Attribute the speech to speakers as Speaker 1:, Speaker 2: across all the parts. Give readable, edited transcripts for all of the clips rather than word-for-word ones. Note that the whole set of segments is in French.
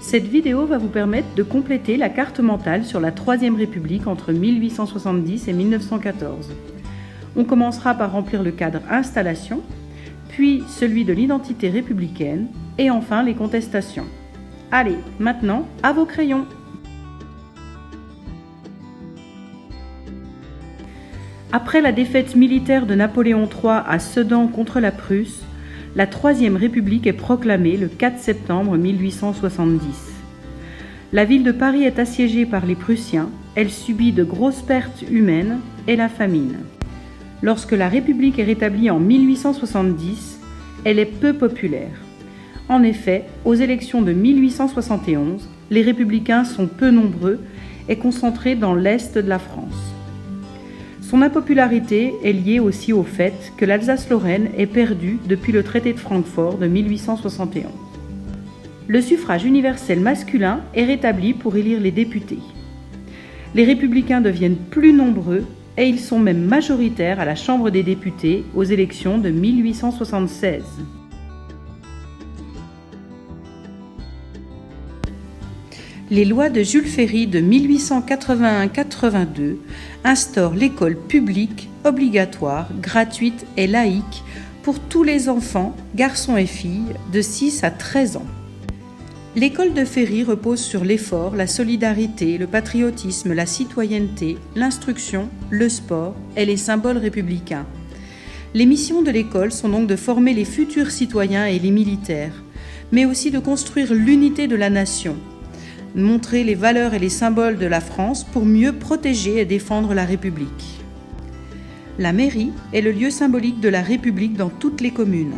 Speaker 1: Cette vidéo va vous permettre de compléter la carte mentale sur la Troisième République entre 1870 et 1914. On commencera par remplir le cadre installation, puis celui de l'identité républicaine et enfin les contestations. Allez, maintenant, à vos crayons! Après la défaite militaire de Napoléon III à Sedan contre la Prusse, la Troisième République est proclamée le 4 septembre 1870. La ville de Paris est assiégée par les Prussiens, elle subit de grosses pertes humaines et la famine. Lorsque la République est rétablie en 1870, elle est peu populaire. En effet, aux élections de 1871, les républicains sont peu nombreux et concentrés dans l'est de la France. Son impopularité est liée aussi au fait que l'Alsace-Lorraine est perdue depuis le traité de Francfort de 1871. Le suffrage universel masculin est rétabli pour élire les députés. Les républicains deviennent plus nombreux et ils sont même majoritaires à la Chambre des députés aux élections de 1876. Les lois de Jules Ferry de 1881-82 instaurent l'école publique, obligatoire, gratuite et laïque pour tous les enfants, garçons et filles, de 6 à 13 ans. L'école de Ferry repose sur l'effort, la solidarité, le patriotisme, la citoyenneté, l'instruction, le sport et les symboles républicains. Les missions de l'école sont donc de former les futurs citoyens et les militaires, mais aussi de construire l'unité de la nation, montrer les valeurs et les symboles de la France pour mieux protéger et défendre la République. La mairie est le lieu symbolique de la République dans toutes les communes.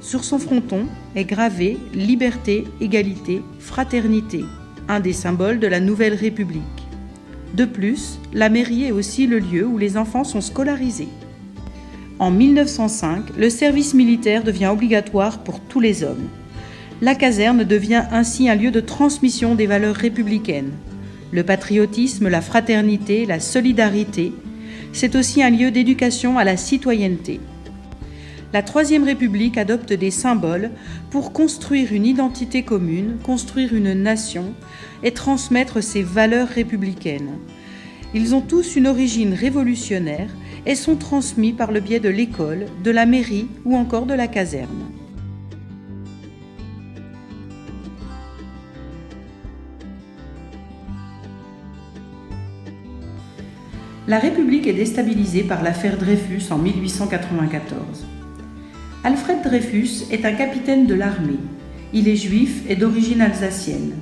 Speaker 1: Sur son fronton est gravé « Liberté, égalité, fraternité », un des symboles de la nouvelle République. De plus, la mairie est aussi le lieu où les enfants sont scolarisés. En 1905, le service militaire devient obligatoire pour tous les hommes. La caserne devient ainsi un lieu de transmission des valeurs républicaines. Le patriotisme, la fraternité, la solidarité, c'est aussi un lieu d'éducation à la citoyenneté. La Troisième République adopte des symboles pour construire une identité commune, construire une nation et transmettre ses valeurs républicaines. Ils ont tous une origine révolutionnaire et sont transmis par le biais de l'école, de la mairie ou encore de la caserne. La République est déstabilisée par l'affaire Dreyfus en 1894. Alfred Dreyfus est un capitaine de l'armée. Il est juif et d'origine alsacienne.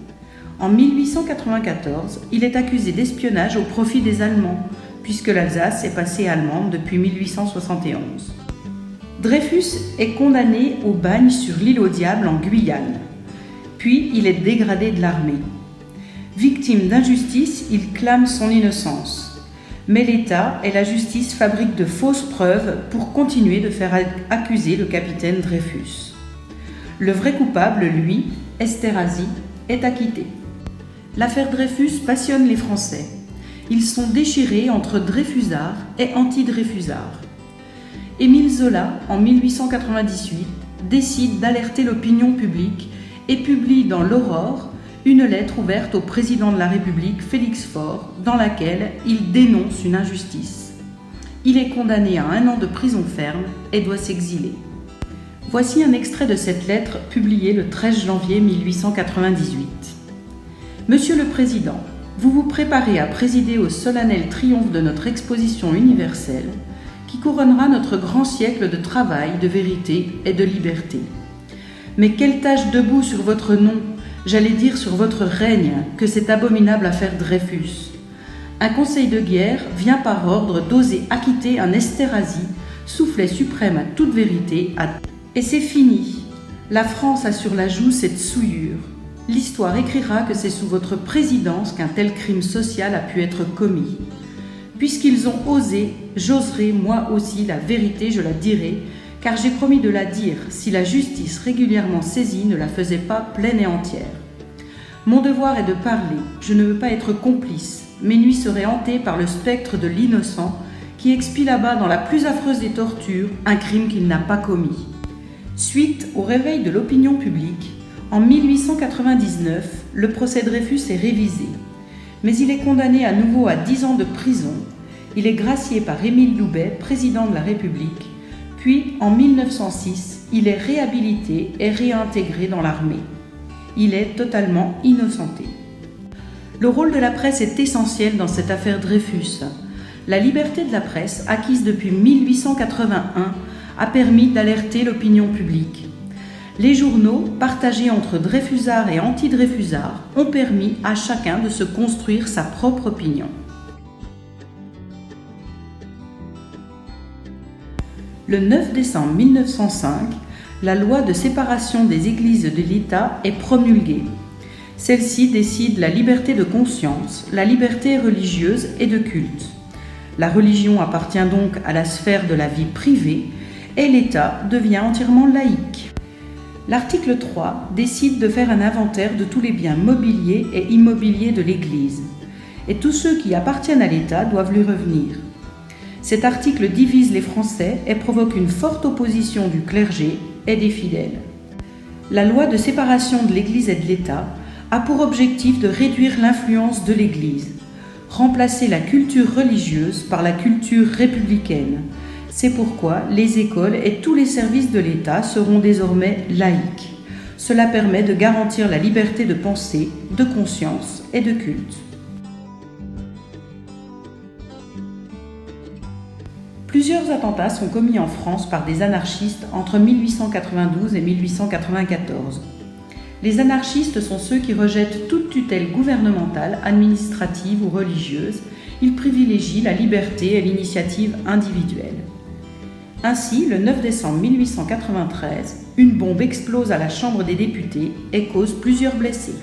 Speaker 1: En 1894, il est accusé d'espionnage au profit des Allemands, puisque l'Alsace est passée allemande depuis 1871. Dreyfus est condamné au bagne sur l'île au Diable en Guyane. Puis il est dégradé de l'armée. Victime d'injustice, il clame son innocence. Mais l'État et la justice fabriquent de fausses preuves pour continuer de faire accuser le capitaine Dreyfus. Le vrai coupable, lui, Esterhazy, est acquitté. L'affaire Dreyfus passionne les Français. Ils sont déchirés entre Dreyfusards et anti-Dreyfusards. Émile Zola, en 1898, décide d'alerter l'opinion publique et publie dans l'Aurore une lettre ouverte au président de la République, Félix Faure, dans laquelle il dénonce une injustice. Il est condamné à 1 an de prison ferme et doit s'exiler. Voici un extrait de cette lettre publiée le 13 janvier 1898. Monsieur le Président, vous vous préparez à présider au solennel triomphe de notre exposition universelle qui couronnera notre grand siècle de travail, de vérité et de liberté. Mais quelle tâche debout sur votre nom, j'allais dire sur votre règne, que cette abominable affaire Dreyfus. Un conseil de guerre vient par ordre d'oser acquitter un Esterhazy, soufflet suprême à toute vérité, et c'est fini. La France a sur la joue cette souillure. L'histoire écrira que c'est sous votre présidence qu'un tel crime social a pu être commis. Puisqu'ils ont osé, j'oserai moi aussi la vérité, je la dirai, car j'ai promis de la dire si la justice régulièrement saisie ne la faisait pas pleine et entière. Mon devoir est de parler, je ne veux pas être complice. Mes nuits seraient hantées par le spectre de l'innocent qui expie là-bas dans la plus affreuse des tortures un crime qu'il n'a pas commis. Suite au réveil de l'opinion publique, en 1899, le procès Dreyfus est révisé, mais il est condamné à nouveau à 10 ans de prison. Il est gracié par Émile Loubet, président de la République, puis en 1906, il est réhabilité et réintégré dans l'armée. Il est totalement innocenté. Le rôle de la presse est essentiel dans cette affaire Dreyfus. La liberté de la presse, acquise depuis 1881, a permis d'alerter l'opinion publique. Les journaux, partagés entre Dreyfusards et anti-Dreyfusards, ont permis à chacun de se construire sa propre opinion. Le 9 décembre 1905, la loi de séparation des églises de l'État est promulguée. Celle-ci décide la liberté de conscience, la liberté religieuse et de culte. La religion appartient donc à la sphère de la vie privée et l'État devient entièrement laïque. L'article 3 décide de faire un inventaire de tous les biens mobiliers et immobiliers de l'Église, et tous ceux qui appartiennent à l'État doivent lui revenir. Cet article divise les Français et provoque une forte opposition du clergé et des fidèles. La loi de séparation de l'Église et de l'État a pour objectif de réduire l'influence de l'Église, remplacer la culture religieuse par la culture républicaine. C'est pourquoi les écoles et tous les services de l'État seront désormais laïques. Cela permet de garantir la liberté de pensée, de conscience et de culte. Plusieurs attentats sont commis en France par des anarchistes entre 1892 et 1894. Les anarchistes sont ceux qui rejettent toute tutelle gouvernementale, administrative ou religieuse. Ils privilégient la liberté et l'initiative individuelle. Ainsi, le 9 décembre 1893, une bombe explose à la Chambre des députés et cause plusieurs blessés.